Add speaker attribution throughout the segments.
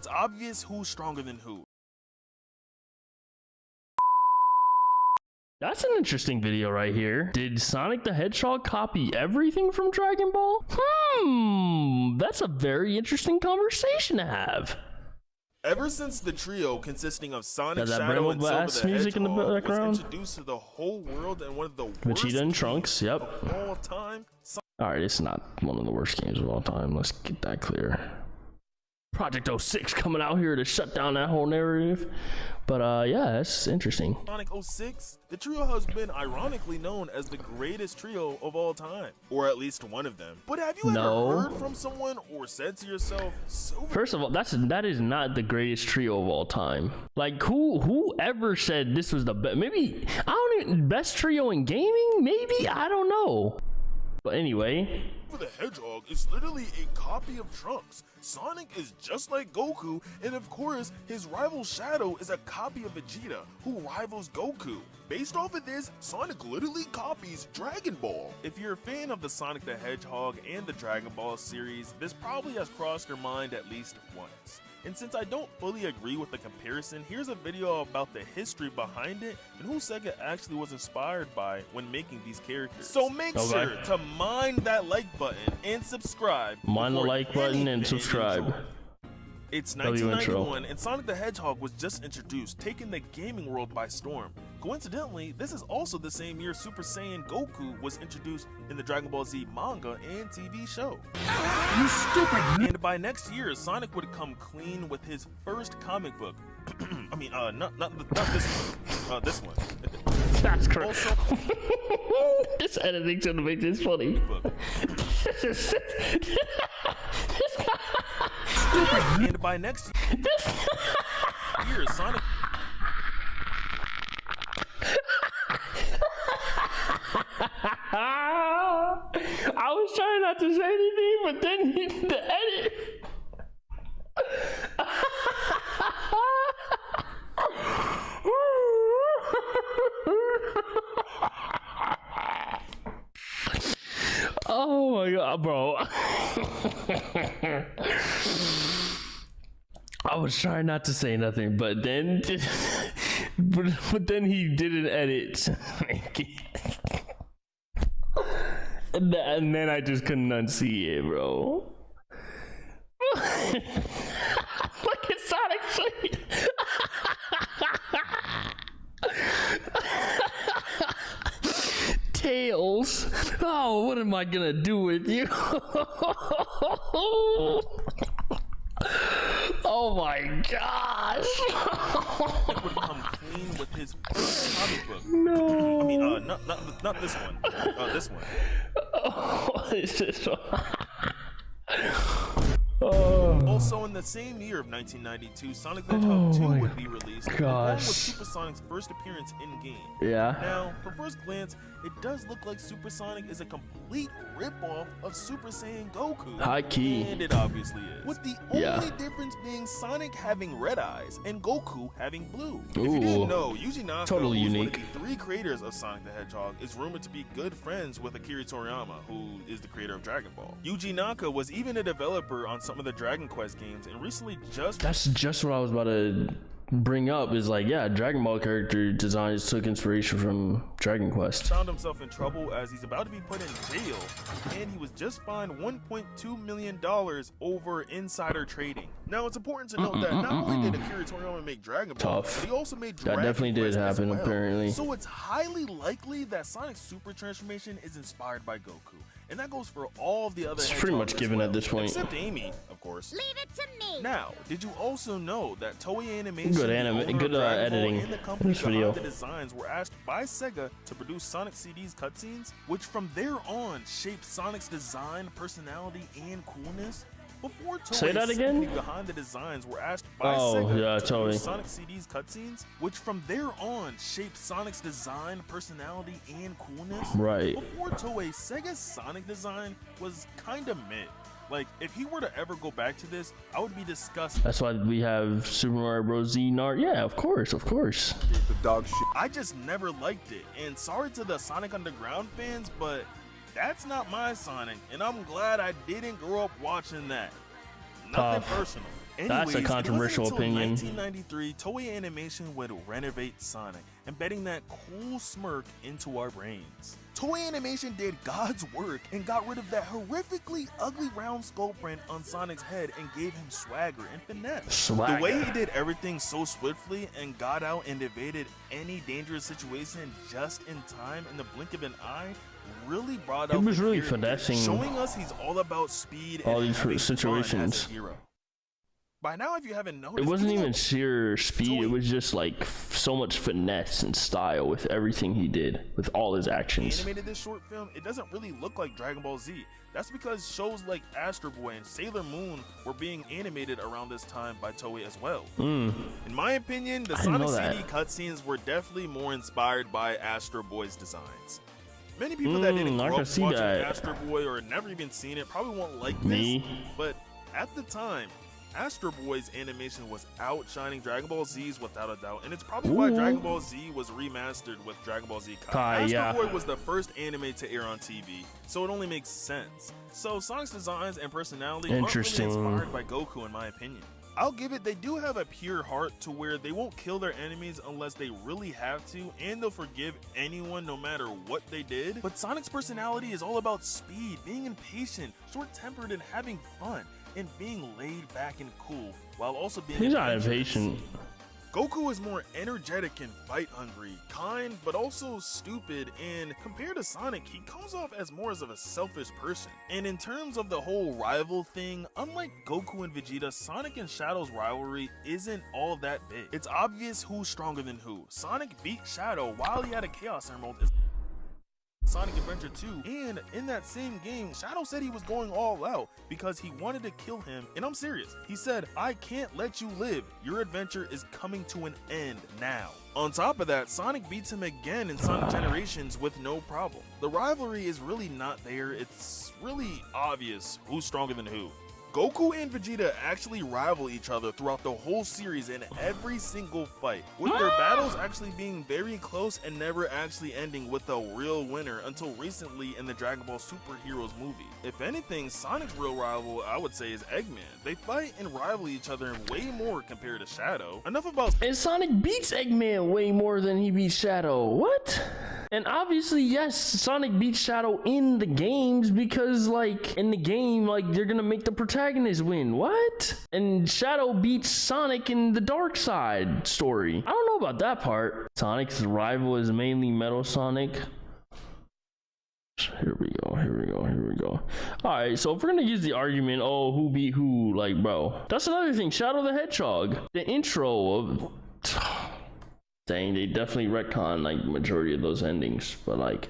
Speaker 1: it's obvious who's stronger than who.
Speaker 2: That's an interesting video right here. Did Sonic the Hedgehog copy everything from Dragon Ball? That's a very interesting conversation to have.
Speaker 1: Ever since the trio consisting of Sonic,
Speaker 2: that
Speaker 1: Shadow, and Silver the
Speaker 2: music in the
Speaker 1: Hedgehog
Speaker 2: background
Speaker 1: was introduced to the whole world and one of the worst
Speaker 2: Vegeta and Trunks,
Speaker 1: games
Speaker 2: yep.
Speaker 1: of all time.
Speaker 2: Alright, it's not one of the worst games of all time. Let's get that clear. Project 06 coming out here to shut down that whole narrative. But yeah, that's interesting.
Speaker 1: Sonic 06, the trio has been ironically known as the greatest trio of all time, or at least one of them. But have you ever heard from someone or said to yourself,
Speaker 2: First of all, that is not the greatest trio of all time. Like whoever said this was the best? Maybe I don't even best trio in gaming. Maybe I don't know. But anyway,
Speaker 1: the Hedgehog is literally a copy of Trunks. Sonic is just like Goku, and of course, his rival Shadow is a copy of Vegeta, who rivals Goku. Based off of this, Sonic literally copies Dragon Ball. If you're a fan of the Sonic the Hedgehog and the Dragon Ball series, this probably has crossed your mind at least once. And since I don't fully agree with the comparison, here's a video about the history behind it and who Sega actually was inspired by when making these characters. So make sure to mind that like button and subscribe.
Speaker 2: Mind the like button and subscribe.
Speaker 1: It's 1991 and Sonic the Hedgehog was just introduced, taking the gaming world by storm. Coincidentally, this is also the same year Super Saiyan Goku was introduced in the Dragon Ball Z manga and TV show.
Speaker 3: You stupid!
Speaker 1: And by next year, Sonic would come clean with his first comic book. I mean, not this one. This one.
Speaker 2: That's correct. Also, this editing's gonna make this funny.
Speaker 1: And by next year, Sonic.
Speaker 2: I was trying not to say anything, but then the edit. Oh my god, bro. I was trying not to say nothing, but then but then he did an edit. And then I just couldn't unsee it, bro. Look at Sonic Sweet. Tails. Oh, what am I gonna do with you? Oh my gosh.
Speaker 1: Would come clean with his first comic book.
Speaker 2: No.
Speaker 1: I mean, not this one. This one.
Speaker 2: Oh, what is this one?
Speaker 1: Also, in the same year of 1992, Sonic the Hedgehog 2 would be released, along with Super Sonic's first appearance in-game.
Speaker 2: Yeah.
Speaker 1: Now, for first glance, it does look like Super Sonic is a complete rip-off of Super Saiyan Goku.
Speaker 2: High key.
Speaker 1: And it obviously is. With the only difference being Sonic having red eyes and Goku having blue. If you didn't know, Yuji Naka, who's one of the 3 creators of Sonic the Hedgehog, is rumored to be good friends with Akira Toriyama, who is the creator of Dragon Ball. Yuji Naka was even a developer on some of the Dragon Quest games and recently
Speaker 2: That's just what I was about to bring up, is like, yeah, Dragon Ball character designs took inspiration from Dragon Quest.
Speaker 1: Found himself in trouble as he's about to be put in jail, and he was just fined $1.2 million over insider trading. Now, it's important to note that not only did Akira Toriyama make Dragon Ball, but he also made Dragon Quest.
Speaker 2: That definitely did happen, apparently.
Speaker 1: So it's highly likely that Sonic's super transformation is inspired by Goku. And that goes for all of the other
Speaker 2: It's pretty much given at this point.
Speaker 1: Except Amy, of course.
Speaker 3: Leave it to me.
Speaker 1: Now, did you also know that Toei Animation,
Speaker 2: good editing
Speaker 1: and the company
Speaker 2: this video,
Speaker 1: behind the designs were asked by Sega to produce Sonic CD's cutscenes, which from there on shaped Sonic's design, personality, and coolness? Before Toei behind the designs were asked by Sega to produce Sonic CD's cutscenes, which from there on shaped Sonic's design, personality, and coolness.
Speaker 2: Right.
Speaker 1: Before Toei, Sega's Sonic design was kinda mid. Like, if he were to ever go back to this, I would be disgusted.
Speaker 2: That's why we have Super Mario Bros. Z Yeah, of course.
Speaker 1: The dog shit. I just never liked it. And sorry to the Sonic Underground fans, but that's not my Sonic, and I'm glad I didn't grow up watching that. nothing
Speaker 2: Tough.
Speaker 1: personal.
Speaker 2: That's a
Speaker 1: Anyways,
Speaker 2: controversial
Speaker 1: it wasn't
Speaker 2: opinion.
Speaker 1: until 1993, Toei Animation would renovate Sonic, embedding that cool smirk into our brains. Toei Animation did God's work and got rid of that horrifically ugly round skull print on Sonic's head and gave him swagger and finesse.
Speaker 2: Swagger.
Speaker 1: The way he did everything so swiftly and got out and evaded any dangerous situation just in time in the blink of an eye really brought out
Speaker 2: He was
Speaker 1: the
Speaker 2: really
Speaker 1: character,
Speaker 2: finessing
Speaker 1: showing us he's all about speed
Speaker 2: all
Speaker 1: and
Speaker 2: these
Speaker 1: having
Speaker 2: situations.
Speaker 1: fun as a hero. By now, if you haven't noticed,
Speaker 2: It wasn't
Speaker 1: even
Speaker 2: even
Speaker 1: though
Speaker 2: sheer speed. It
Speaker 1: Toei-
Speaker 2: was just like so much finesse and style with everything he did, with all his actions.
Speaker 1: animated this short film, it doesn't really look like Dragon Ball Z. That's because shows like Astro Boy and Sailor Moon were being animated around this time by Toei as well. In my opinion, the
Speaker 2: I didn't
Speaker 1: Sonic
Speaker 2: know that.
Speaker 1: CD cutscenes were definitely more inspired by Astro Boy's designs. Many people that didn't
Speaker 2: I
Speaker 1: grow
Speaker 2: can
Speaker 1: up
Speaker 2: see
Speaker 1: watching
Speaker 2: that.
Speaker 1: Astro Boy or never even seen it probably won't like
Speaker 2: Me.
Speaker 1: this, but at the time, Astro Boy's animation was outshining Dragon Ball Z's without a doubt, and it's probably why
Speaker 2: Ooh.
Speaker 1: Dragon Ball Z was remastered with Dragon Ball Z Kai.
Speaker 2: Kai,
Speaker 1: Astro
Speaker 2: yeah.
Speaker 1: Boy was the first anime to air on TV, so it only makes sense. So Sonic's designs and personality aren't really
Speaker 2: Interesting.
Speaker 1: inspired by Goku in my opinion. I'll give it, they do have a pure heart to where they won't kill their enemies unless they really have to, and they'll forgive anyone no matter what they did. But Sonic's personality is all about speed, being impatient, short-tempered, and having fun, and being laid back and cool, while also being
Speaker 2: He's not
Speaker 1: adventurous.
Speaker 2: impatient.
Speaker 1: Goku is more energetic and fight-hungry, kind, but also stupid, and compared to Sonic, he comes off as more of a selfish person. And in terms of the whole rival thing, unlike Goku and Vegeta, Sonic and Shadow's rivalry isn't all that big. It's obvious who's stronger than who. Sonic beat Shadow while he had a Chaos Emerald in Sonic Adventure 2, and in that same game, Shadow said he was going all out because he wanted to kill him, and I'm serious. He said, "I can't let you live. Your adventure is coming to an end now." On top of that, Sonic beats him again in Sonic Generations with no problem. The rivalry is really not there. It's really obvious who's stronger than who. Goku and Vegeta actually rival each other throughout the whole series in every single fight, with their battles actually being very close and never actually ending with a real winner until recently in the Dragon Ball Super Heroes movie. If anything, Sonic's real rival, I would say, is Eggman. They fight and rival each other way more compared to Shadow. Enough about
Speaker 2: And Sonic beats Eggman way more than he beats Shadow. What? And obviously, yes, Sonic beats Shadow in the games because, like, in the game, like, they're gonna make the protagonist win. What? And Shadow beats Sonic in the Dark Side story. I don't know about that part. Sonic's rival is mainly Metal Sonic. Here we go. Alright, so if we're gonna use the argument, oh, who beat who, like, bro. That's another thing, Shadow the Hedgehog. The intro of... Dang, they definitely retcon, like, majority of those endings. But, like,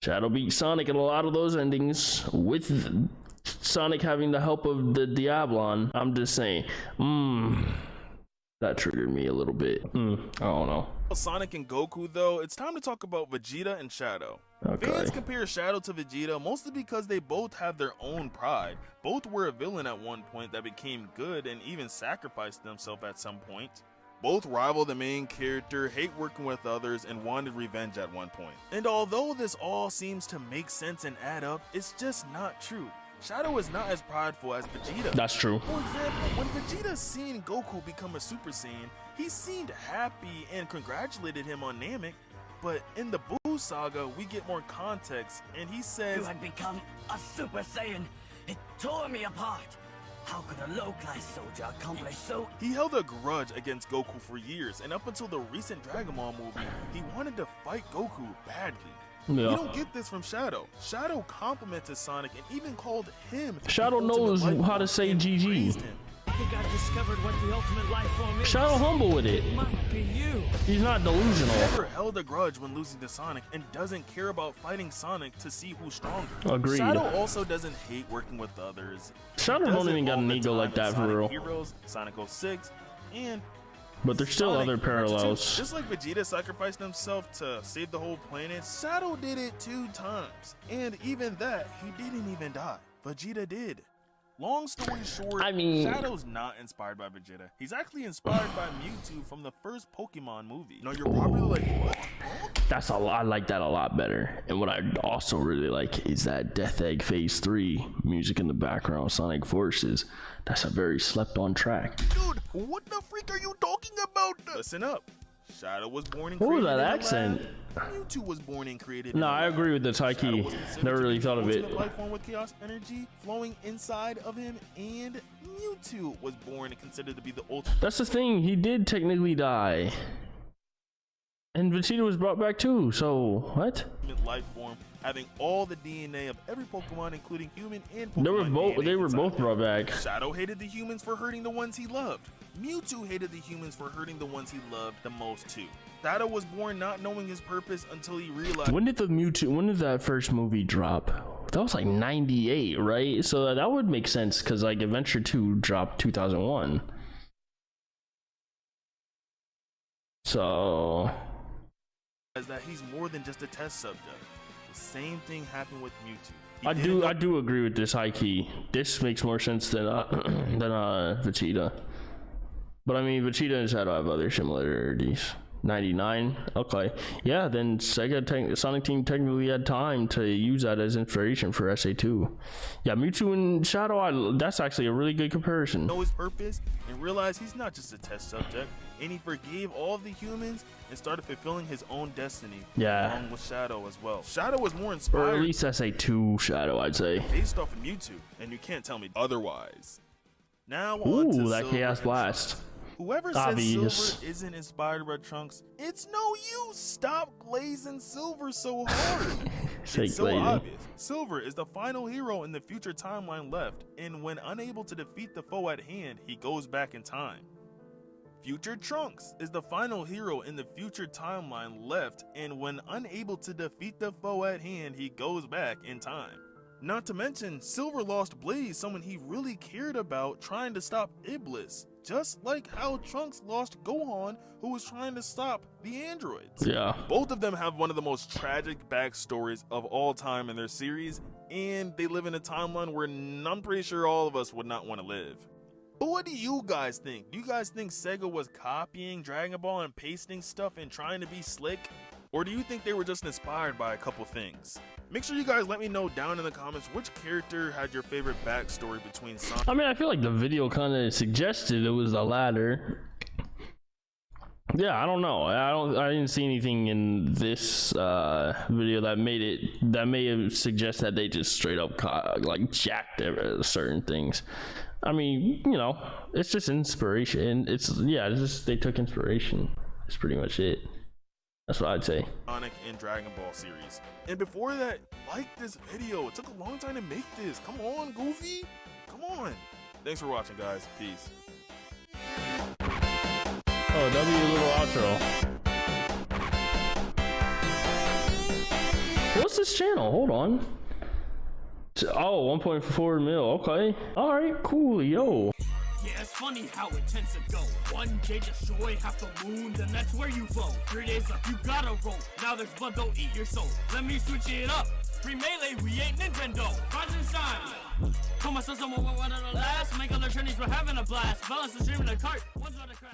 Speaker 2: Shadow beat Sonic in a lot of those endings with Sonic having the help of the Diablon. I'm just saying, that triggered me a little bit. I don't know.
Speaker 1: Sonic and Goku though, it's time to talk about Vegeta and Shadow.
Speaker 2: Okay.
Speaker 1: Fans compare Shadow to Vegeta mostly because they both have their own pride. Both were a villain at one point that became good and even sacrificed themselves at some point. Both rival the main character, hate working with others, and wanted revenge at one point. And although this all seems to make sense and add up, it's just not true. Shadow is not as prideful as Vegeta.
Speaker 2: That's true.
Speaker 1: For example, when Vegeta seen Goku become a Super Saiyan, he seemed happy and congratulated him on Namek, but in the Buu saga, we get more context, and he says,
Speaker 4: You had become a Super Saiyan. It tore me apart. How could a low-class soldier accomplish so?
Speaker 1: he held a grudge against Goku for years, and up until the recent Dragon Ball movie, he wanted to fight Goku badly.
Speaker 2: Yeah.
Speaker 1: We don't get this from Shadow. Shadow complimented Sonic and even called him the
Speaker 2: Shadow
Speaker 1: ultimate
Speaker 2: knows
Speaker 1: life
Speaker 2: how to
Speaker 1: form
Speaker 2: say
Speaker 1: and
Speaker 2: GG.
Speaker 1: praised him.
Speaker 4: I think I've discovered what the ultimate life form is.
Speaker 2: Shadow humble with it.
Speaker 4: It might be you.
Speaker 2: He's not delusional.
Speaker 1: Never held a grudge when losing to Sonic and doesn't care about fighting Sonic to see who's stronger.
Speaker 2: Agreed.
Speaker 1: Shadow also doesn't hate working with others.
Speaker 2: Shadow
Speaker 1: He
Speaker 2: don't
Speaker 1: does it
Speaker 2: even got
Speaker 1: all
Speaker 2: an
Speaker 1: the
Speaker 2: ego
Speaker 1: time
Speaker 2: like
Speaker 1: in
Speaker 2: that for
Speaker 1: Sonic
Speaker 2: real.
Speaker 1: Heroes, Sonic 06, and
Speaker 2: But there's still
Speaker 1: Sonic
Speaker 2: other
Speaker 1: Adventure 2.
Speaker 2: parallels.
Speaker 1: Just like Vegeta sacrificed himself to save the whole planet, Shadow did it 2 times. And even that, he didn't even die. Vegeta did. Long story short,
Speaker 2: I mean,
Speaker 1: Shadow's not inspired by Vegeta. He's actually inspired by Mewtwo from the first Pokemon movie. Now you're probably like, what?
Speaker 2: that's a lot. I like that a lot better. And what I also really like is that Death Egg Phase 3 music in the background, Sonic Forces. That's a very slept on track.
Speaker 1: Dude, what the freak are you talking about? Listen up. Shadow was born and
Speaker 2: What was
Speaker 1: created
Speaker 2: that
Speaker 1: in a
Speaker 2: accent?
Speaker 1: lab. Mewtwo was born and created
Speaker 2: No,
Speaker 1: in a
Speaker 2: I
Speaker 1: lab.
Speaker 2: agree with the Taiki.
Speaker 1: Shadow was considered
Speaker 2: Never
Speaker 1: to
Speaker 2: really
Speaker 1: be the
Speaker 2: thought of it.
Speaker 1: ultimate life form with chaos energy flowing inside of him, and Mewtwo was born and considered to be the ultimate.
Speaker 2: That's the thing. He did technically die. And Vegeta was brought back too. So, what?
Speaker 1: Life form, having all the DNA of every Pokemon, including human and Pokemon.
Speaker 2: They were
Speaker 1: DNA
Speaker 2: both
Speaker 1: inside
Speaker 2: brought
Speaker 1: him.
Speaker 2: back.
Speaker 1: Shadow hated the humans for hurting the ones he loved. Mewtwo hated the humans for hurting the ones he loved the most too. Shadow was born not knowing his purpose until he realized.
Speaker 2: When did that first movie drop? That was like 98, right? So that would make sense because like Adventure 2 dropped 2001. So
Speaker 1: that he's more than just a test subject. The same thing happened with Mewtwo.
Speaker 2: I do agree with this high key. This makes more sense than Vegeta. But I mean, Vegeta and Shadow have other similarities. 99, okay, yeah. Then Sonic Team technically had time to use that as inspiration for SA2. Yeah, Mewtwo and Shadow. That's actually a really good comparison.
Speaker 1: Know his purpose and realized he's not just a test subject, and he forgave all of the humans and started fulfilling his own destiny.
Speaker 2: Yeah.
Speaker 1: Along with Shadow as well. Shadow was more
Speaker 2: Or
Speaker 1: inspired.
Speaker 2: at least SA2 Shadow, I'd say.
Speaker 1: Based off of Mewtwo, and you can't tell me otherwise. Now on to
Speaker 2: Ooh, that
Speaker 1: Silver
Speaker 2: Chaos
Speaker 1: and
Speaker 2: Blast.
Speaker 1: Trunks. Whoever says
Speaker 2: Obvious.
Speaker 1: Silver isn't inspired by Trunks, it's no use. Stop glazing Silver so hard. It's so obvious. Silver is the final hero in the future timeline left, and when unable to defeat the foe at hand, he goes back in time. Future Trunks is the final hero in the future timeline left, and when unable to defeat the foe at hand, he goes back in time. Not to mention, Silver lost Blaze, someone he really cared about, trying to stop Iblis. Just like how Trunks lost Gohan, who was trying to stop the androids.
Speaker 2: Yeah.
Speaker 1: Both of them have one of the most tragic backstories of all time in their series, and they live in a timeline where I'm pretty sure all of us would not want to live. But what do you guys think? Do you guys think Sega was copying Dragon Ball and pasting stuff and trying to be slick? Or do you think they were just inspired by a couple things? Make sure you guys let me know down in the comments which character had your favorite backstory between Sonic.
Speaker 2: I mean, I feel like the video kind of suggested it was the latter. Yeah, I don't know. I didn't see anything in this video that may have suggest that they just straight up like jacked certain things. I mean, you know, it's just inspiration. It's just they took inspiration. That's pretty much it. That's what I'd say.
Speaker 1: Sonic and Dragon Ball series. And before that, like this video. It took a long time to make this. Come on, Goofy. Come on. Thanks for watching, guys. Peace.
Speaker 2: Oh, W little outro. What's this channel? Hold on. Oh, 1.4 mil. Okay. All right. Cool. Yo.
Speaker 5: Yeah, it's funny how it tends to go. One day destroy half the moon, then that's where you flow. 3 days left, you gotta roll. Now there's blood, don't eat your soul. Let me switch it up. Free melee, we ain't Nintendo. Rise and shine. Call myself someone one of the last. Make other trainees, we're having a blast. Balance the stream in the cart. One's about to crash.